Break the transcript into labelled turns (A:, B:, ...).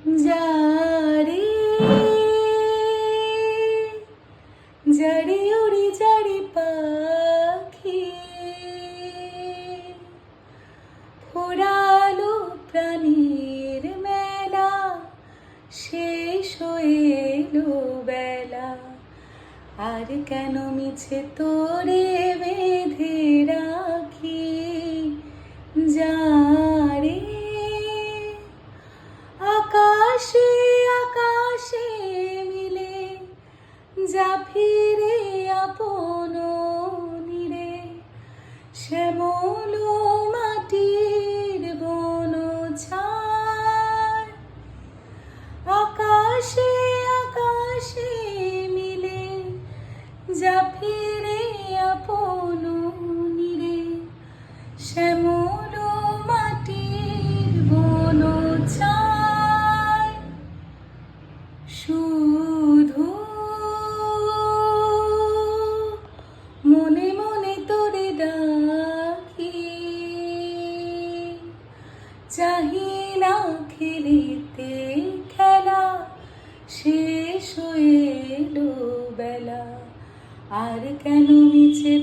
A: যারে যারে উড়ি যারে পাখি ফুরালো প্রাণীর মেলা শেষ হয়ে এলো বেলা আর কেন মিছে তোরে বেঁধে রাখি যারে আকাশে আকাশে মিলে যা ফিরে আপন নীরে শ্যামল মাটির বন ছাড় আকাশে আকাশে মিলে যা ফিরে আপন নীরে শ্যামল মাটির বন ছাড় শুধু মনে মনে তোরে ডাকি চাহি না খেলিতে খেলা শেষ হয়ে এলো বেলা আর কেন মিছে